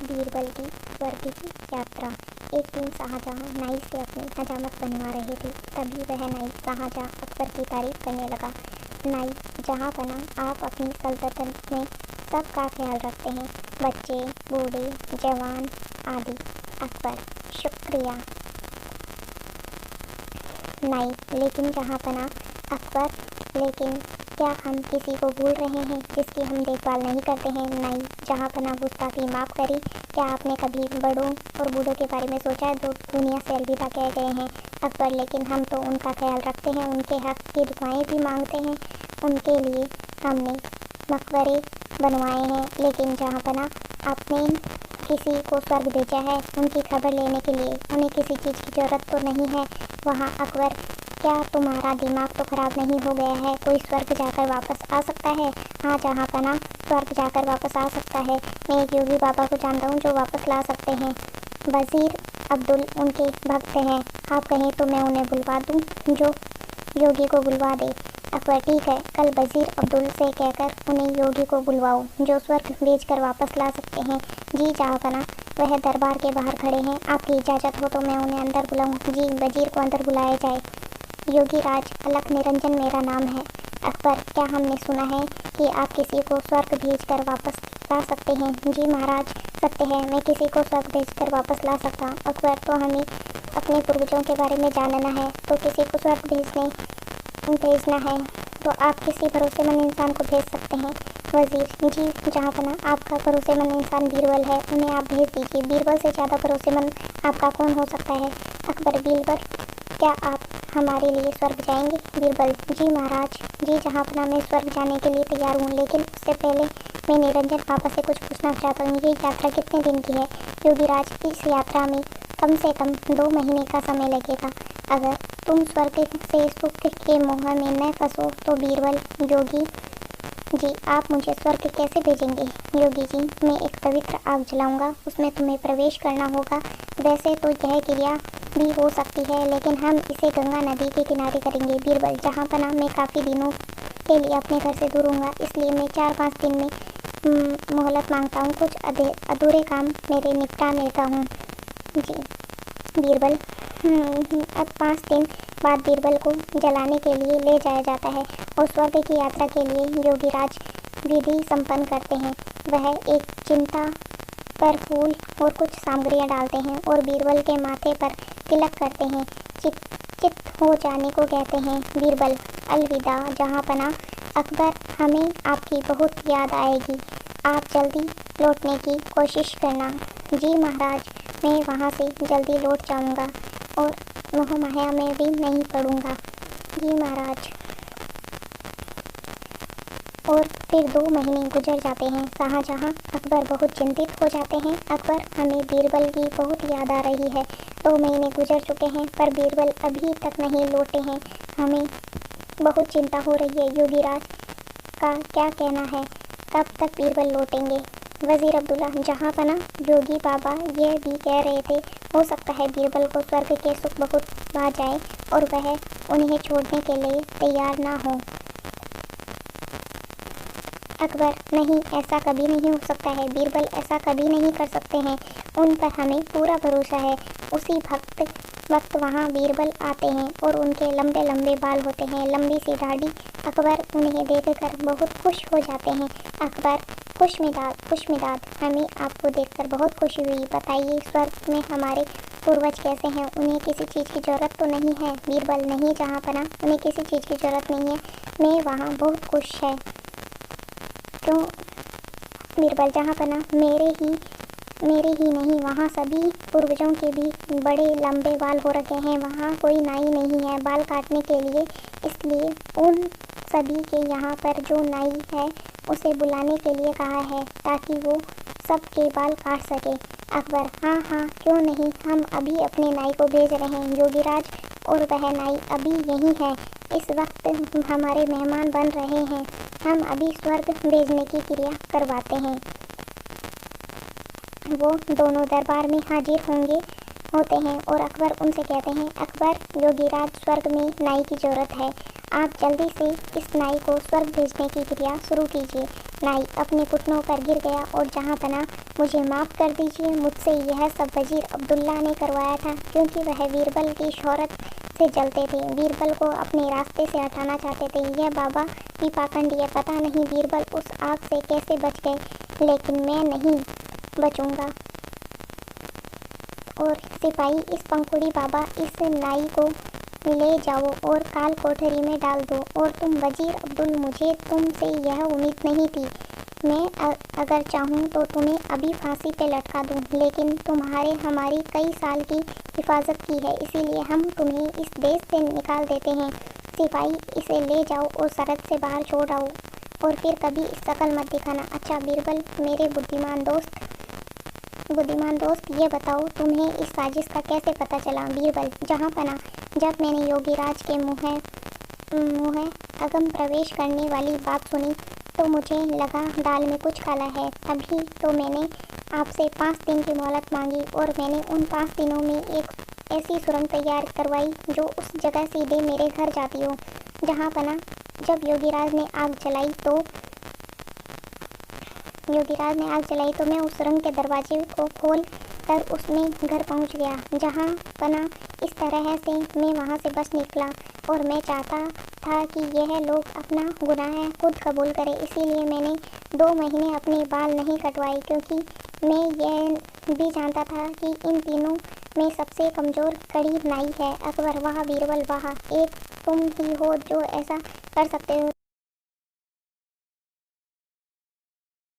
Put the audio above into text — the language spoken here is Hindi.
बीरबल की स्वर्ग की यात्रा। एक दिन शाहजहां नाई से अपनी हजामत बनवा रहे थे। तभी वह नाई शाहजहां अकबर की तारीफ करने लगा। नाई जहाँपना, आप अपनी सल्तनत में सबका ख्याल रखते हैं, बच्चे, बूढ़े, जवान आदि। अकबर: शुक्रिया नाई। लेकिन जहाँपना अकबर, लेकिन क्या हम किसी को भूल रहे हैं जिसकी हम देखभाल नहीं करते हैं? नाई जहाँपना गुस्ताखी माफ़ करी, क्या आपने कभी बड़ों और बूढ़ों के बारे में सोचा है जो दुनिया से अलविदा कह गए हैं? अकबर: लेकिन हम तो उनका ख्याल रखते हैं, उनके हक की दुआएं भी मांगते हैं, उनके लिए हमने मकबरे बनवाए हैं। लेकिन जहाँपना, आपने किसी को स्वर्ग भेजा है उनकी खबर लेने के लिए, उन्हें किसी चीज़ की ज़रूरत तो नहीं है वहाँ? अकबर: क्या तुम्हारा दिमाग तो ख़राब नहीं हो गया है? कोई स्वर्ग जाकर वापस आ सकता है? हाँ जहाँपना, स्वर्ग जाकर वापस आ सकता है। मैं एक योगी बाबा को जानता हूँ जो वापस ला सकते हैं। वज़ीर अब्दुल उनके भक्त हैं, आप कहें तो मैं उन्हें बुलवा दूँ जो योगी को बुलवा दे। अकबर: ठीक है, कल वज़ीर अब्दुल से कहकर उन्हें योगी को बुलवाओ जो स्वर्ग भेजकर वापस ला सकते हैं। जी जहाँपना, वह दरबार के बाहर खड़े हैं, आपकी इजाज़त हो तो मैं उन्हें अंदर बुलाऊं? जी, वज़ीर को अंदर बुलाया जाए। योगीराज अलख निरंजन मेरा नाम है। अकबर: क्या हमने सुना है कि आप किसी को स्वर्ग भेजकर वापस ला सकते हैं? जी महाराज, सत्य है, मैं किसी को स्वर्ग भेजकर वापस ला सकता हूँ। अकबर: तो हमें अपने पूर्वजों के बारे में जानना है, तो किसी को स्वर्ग भेजना है तो आप किसी भरोसेमंद इंसान को भेज सकते हैं। वज़ीर: जी जहाँपना, आपका भरोसेमंद इंसान बीरबल है, उन्हें आप भेज दीजिए। बीरबल से ज़्यादा भरोसेमंद आपका कौन हो सकता है? अकबर: बीरबल, क्या आप हमारे लिए स्वर्ग जाएंगे? बीरबल: जी महाराज, जी जहाँपना, मैं स्वर्ग जाने के लिए तैयार हूँ, लेकिन उससे पहले मैं निरंजन पापा से कुछ पूछना चाहता हूँ। ये यात्रा कितने दिन की है? योगीराज: इस यात्रा में कम से कम 2 महीने का समय लगेगा। अगर तुम स्वर्ग से सुख के मोह में न फंसो तो बीरबल: योगी जी, आप मुझे स्वर्ग कैसे भेजेंगे? योगी जी, मैं एक पवित्र आग जलाऊंगा, उसमें तुम्हें प्रवेश करना होगा। वैसे तो यह क्रिया भी हो सकती है, लेकिन हम इसे गंगा नदी के किनारे करेंगे। बीरबल: जहाँपना, मैं काफ़ी दिनों के लिए अपने घर से दूर हूँगा, इसलिए मैं 4-5 दिन में मोहलत मांगता हूँ, कुछ अधूरे काम मेरे निपटा लेता हूँ। जी बीरबल: अब 5 दिन बाद बीरबल को जलाने के लिए ले जाया जाता है और स्वर्ग की यात्रा के लिए योगीराज विधि संपन्न करते हैं। वह एक चिंता पर फूल और कुछ सामग्रियाँ डालते हैं और बीरबल के माथे पर तिलक करते हैं। चित हो जाने को कहते हैं। बीरबल: अलविदा जहाँपना। अकबर: हमें आपकी बहुत याद आएगी, आप जल्दी लौटने की कोशिश करना। जी महाराज, मैं वहाँ से जल्दी लौट जाऊँगा और मोह माया में भी नहीं पड़ूँगा। जी महाराज। और फिर 2 महीने गुजर जाते हैं। शाहजहां अकबर बहुत चिंतित हो जाते हैं। अकबर, हमें बीरबल की बहुत याद आ रही है। 2 महीने गुजर चुके हैं पर बीरबल अभी तक नहीं लौटे हैं, हमें बहुत चिंता हो रही है। योगीराज का क्या कहना है, कब तक बीरबल लौटेंगे? वज़ीर अब्दुल्ला: जहाँपना, योगी बाबा यह भी कह रहे थे, हो सकता है बीरबल को स्वर्ग के सुख बहुत भा जाए और वह उन्हें छोड़ने के लिए तैयार ना हो। अकबर: नहीं, ऐसा कभी नहीं हो सकता है, बीरबल ऐसा कभी नहीं कर सकते हैं, उन पर हमें पूरा भरोसा है। उसी वक्त वहाँ बीरबल आते हैं और उनके लंबे लंबे बाल होते हैं, लंबी सी दाढ़ी। अकबर उन्हें देखकर बहुत खुश हो जाते हैं। अकबर: खुशमिजाज, हमें आपको देखकर बहुत खुशी हुई। बताइए, स्वर्ग में हमारे पूर्वज कैसे हैं? उन्हें किसी चीज़ की ज़रूरत तो नहीं है? बीरबल: नहीं जहाँपना, उन्हें किसी चीज़ की ज़रूरत नहीं है, मैं वहाँ बहुत खुश है। क्यों? बीरबल: जहाँपना, मेरे ही नहीं, वहाँ सभी पूर्वजों के भी बड़े लंबे बाल हो रखे हैं, वहाँ कोई नाई नहीं है बाल काटने के लिए, इसलिए उन सभी के यहाँ पर जो नाई है उसे बुलाने के लिए कहा है ताकि वो सबके बाल काट सके। अकबर: हाँ हाँ, क्यों नहीं, हम अभी अपने नाई को भेज रहे हैं योगीराज, और वह नाई अभी यहीं है, इस वक्त हमारे मेहमान बन रहे हैं, हम अभी स्वर्ग भेजने की क्रिया करवाते हैं। वो दोनों दरबार में हाजिर होते हैं और अकबर उनसे कहते हैं, अकबर, योगीराज, स्वर्ग में नाई की ज़रूरत है, आप जल्दी से इस नाई को स्वर्ग भेजने की क्रिया शुरू कीजिए। नाई अपने घुटनों पर गिर गया और जहाँ पना मुझे माफ़ कर दीजिए, मुझसे यह सब वज़ीर अब्दुल्ला ने करवाया था, क्योंकि वह बीरबल की शोहरत से जलते थे, बीरबल को अपने रास्ते से हटाना चाहते थे। यह बाबा भी पाखंडी है, पता नहीं बीरबल उस आग से कैसे बच गए, लेकिन मैं नहीं बचूंगा। और सिपाही, इस पंखुड़ी बाबा, इस नाई को ले जाओ और काल कोठरी में डाल दो। और तुम वज़ीर अब्दुल, मुझे तुमसे यह उम्मीद नहीं थी। मैं अगर चाहूँ तो तुम्हें अभी फांसी पे लटका दूँ, लेकिन तुम्हारे हमारी कई साल की हिफाजत की है, इसीलिए हम तुम्हें इस देश से निकाल देते हैं। सिपाही, इसे ले जाओ और सरहद से बाहर छोड़ आओ और फिर कभी शकल मत दिखाना। अच्छा बीरबल, मेरे बुद्धिमान दोस्त, ये बताओ तुम्हें इस साजिश का कैसे पता चला? बीरबल, जहाँ पना, जब मैंने योगीराज के मुँह अगम प्रवेश करने वाली बात सुनी तो मुझे लगा दाल में कुछ काला है। तभी तो मैंने आपसे 5 दिन की मोहलत मांगी और मैंने उन 5 दिनों में एक ऐसी सुरंग तैयार करवाई जो उस जगह सीधे मेरे घर जाती हो। जहाँ पना, जब योगीराज ने आग जलाई तो मैं उस सुरंग के दरवाजे को खोल कर उसमें घर पहुंच गया। जहाँ पना, इस तरह से मैं वहां से बच निकला और मैं चाहता था कि यह लोग अपना गुनाह खुद कबूल करें, इसीलिए मैंने 2 महीने अपने बाल नहीं कटवाए, क्योंकि मैं यह भी जानता था कि इन तीनों में सबसे कमज़ोर कड़ी नाई है। अकबर, वाह बीरबल वाह, एक तुम ही हो जो ऐसा कर सकते हो।